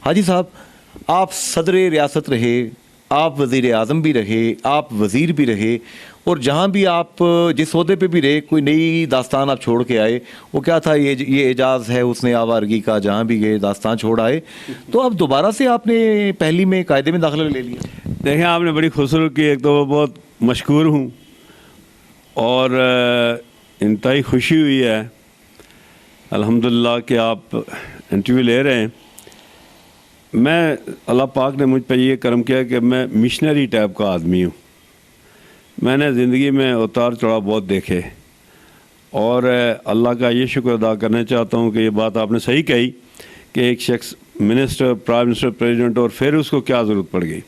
حاجی صاحب، آپ صدر ریاست رہے، آپ وزیر اعظم بھی رہے، آپ وزیر بھی رہے، اور جہاں بھی آپ جس عہدے پہ بھی رہے کوئی نئی داستان آپ چھوڑ کے آئے. وہ کیا تھا؟ یہ اعجاز ہے اس نے آوارگی کا، جہاں بھی گئے داستان چھوڑ آئے. تو اب دوبارہ سے آپ نے پہلی میں قاعدے میں داخلہ لے لیا. دیکھیں، آپ نے بڑی خوبصورت کی. ایک تو وہ بہت مشکور ہوں اور انتہائی خوشی ہوئی ہے الحمدللہ کہ آپ انٹرویو لے رہے ہیں. میں اللہ پاک نے مجھ پہ یہ کرم کیا کہ میں مشنری ٹائپ کا آدمی ہوں. میں نے زندگی میں اتار چڑھاؤ بہت دیکھے، اور اللہ کا یہ شکر ادا کرنا چاہتا ہوں کہ یہ بات آپ نے صحیح کہی کہ ایک شخص منسٹر، پرائم منسٹر، پریزیڈنٹ، اور پھر اس کو کیا ضرورت پڑ گئی.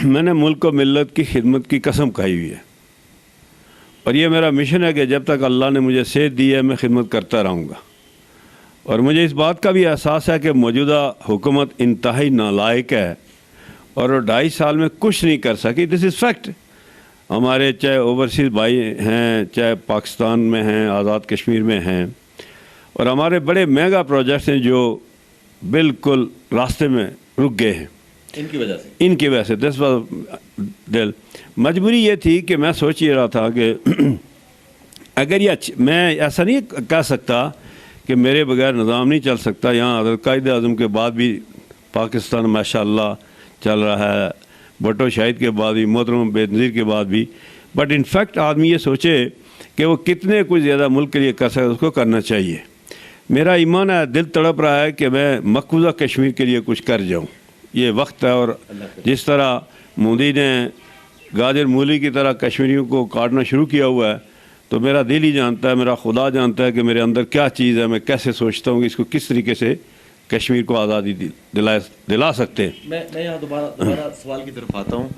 میں نے ملک و ملت کی خدمت کی قسم کھائی ہوئی ہے، اور یہ میرا مشن ہے کہ جب تک اللہ نے مجھے صحت دی ہے میں خدمت کرتا رہوں گا. اور مجھے اس بات کا بھی احساس ہے کہ موجودہ حکومت انتہائی نالائق ہے اور وہ 2.5 سال میں کچھ نہیں کر سکی. دس از فیکٹ. ہمارے چاہے اوورسیز بھائی ہیں، چاہے پاکستان میں ہیں، آزاد کشمیر میں ہیں، اور ہمارے بڑے میگا پروجیکٹس ہیں جو بالکل راستے میں رک گئے ہیں ان کی وجہ سے. دس واز دل. مجبوری یہ تھی کہ میں سوچ یہ رہا تھا کہ اگر یہ میں ایسا نہیں کہہ سکتا کہ میرے بغیر نظام نہیں چل سکتا. یہاں حضرت قائد اعظم کے بعد بھی پاکستان ماشاءاللہ چل رہا ہے، بھٹو شاہد کے بعد بھی، محترم بے نظیر کے بعد بھی. بٹ ان فیکٹ آدمی یہ سوچے کہ وہ کتنے کچھ زیادہ ملک کے لیے کر سکے، اس کو کرنا چاہیے. میرا ایمان ہے، دل تڑپ رہا ہے کہ میں مقبوضہ کشمیر کے لیے کچھ کر جاؤں. یہ وقت ہے. اور جس طرح مودی نے گاجر مولی کی طرح کشمیریوں کو کاٹنا شروع کیا ہوا ہے، تو میرا دل ہی جانتا ہے، میرا خدا جانتا ہے کہ میرے اندر کیا چیز ہے، میں کیسے سوچتا ہوں کہ اس کو کس طریقے سے کشمیر کو آزادی دلا سکتے ہیں. میں یہاں دوبارہ سوال کی طرف آتا ہوں.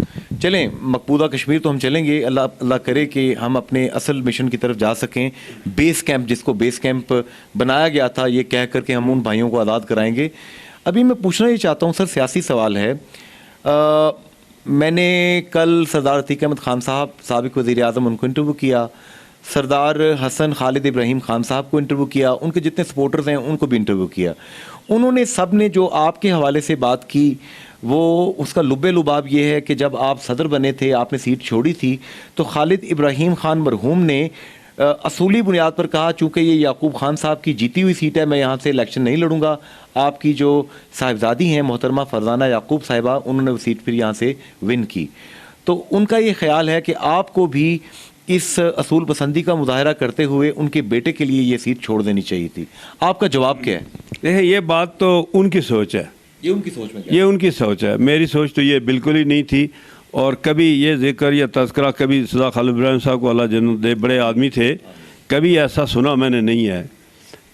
چلیں، مقبوضہ کشمیر تو ہم چلیں گے، اللہ کرے کہ ہم اپنے اصل مشن کی طرف جا سکیں. بیس کیمپ، جس کو بیس کیمپ بنایا گیا تھا یہ کہہ کر کے ہم ان بھائیوں کو آزاد کرائیں گے. ابھی میں پوچھنا یہ چاہتا ہوں سر، سیاسی سوال ہے. میں نے کل سردار عتیق احمد خان صاحب، سابق وزیر اعظم، ان کو انٹرویو کیا. سردار حسن خالد ابراہیم خان صاحب کو انٹرویو کیا. ان کے جتنے سپورٹرز ہیں ان کو بھی انٹرویو کیا. انہوں نے سب نے جو آپ کے حوالے سے بات کی، وہ اس کا لب لباب یہ ہے کہ جب آپ صدر بنے تھے، آپ نے سیٹ چھوڑی تھی، تو خالد ابراہیم خان مرحوم نے اصولی بنیاد پر کہا چونکہ یہ یعقوب خان صاحب کی جیتی ہوئی سیٹ ہے، میں یہاں سے الیکشن نہیں لڑوں گا. آپ کی جو صاحبزادی ہیں محترمہ فرزانہ یعقوب صاحبہ، انہوں نے وہ سیٹ پھر یہاں سے ون کی. تو ان کا یہ خیال ہے کہ آپ کو بھی اس اصول پسندی کا مظاہرہ کرتے ہوئے ان کے بیٹے کے لیے یہ سیٹ چھوڑ دینی چاہیے تھی. آپ کا جواب کیا ہے؟ دیکھیں، یہ بات تو ان کی سوچ ہے. یہ ان کی سوچ میں یہ ان کی سوچ ہے. میری سوچ تو یہ بالکل ہی نہیں تھی. اور کبھی یہ ذکر یا تذکرہ، کبھی سردار خالد ابراہیم صاحب کو اللہ جنت دے، بڑے آدمی تھے، کبھی ایسا سنا میں نے نہیں ہے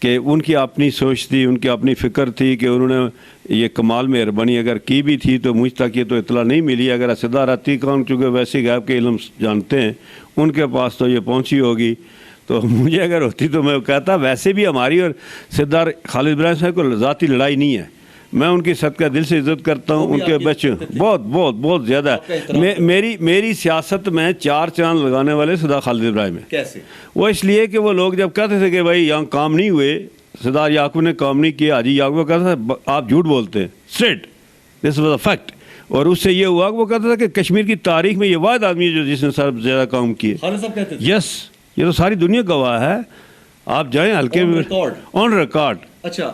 کہ ان کی اپنی سوچ تھی، ان کی اپنی فکر تھی کہ انہوں نے یہ کمال مہربانی اگر کی بھی تھی تو مجھ تک یہ تو اطلاع نہیں ملی. اگر سردار عتیق خان چونکہ ویسے غیب کے علم جانتے ہیں، ان کے پاس تو یہ پہنچی ہوگی. تو مجھے اگر ہوتی تو میں کہتا. ویسے بھی ہماری اور سردار خالد ابراہیم صاحب کو ذاتی لڑائی نہیں ہے. میں ان کی صدقہ دل سے عزت کرتا ہوں. ان کے بچے بہت بہت بہت زیادہ ہے. میری سیاست میں 4 چاند لگانے والے سردار خالد ابراہیم ہیں. کیسے؟ وہ اس لیے کہ وہ لوگ جب کہتے تھے کہ بھائی یہاں کام نہیں ہوئے، سردار یعقوب نے کام نہیں کیا، حاجی یعقوب کہتا تھا آپ جھوٹ بولتے ہیں، straight. This was a fact. اور اس سے یہ ہوا کہ وہ کہتا تھا کہ کشمیر کی تاریخ میں یہ واحد آدمی ہے جس نے سب سے زیادہ کام کیے. یس، یہ تو ساری دنیا گواہ ہے. آپ جائیں ہلکے آن ریکارڈ. اچھا.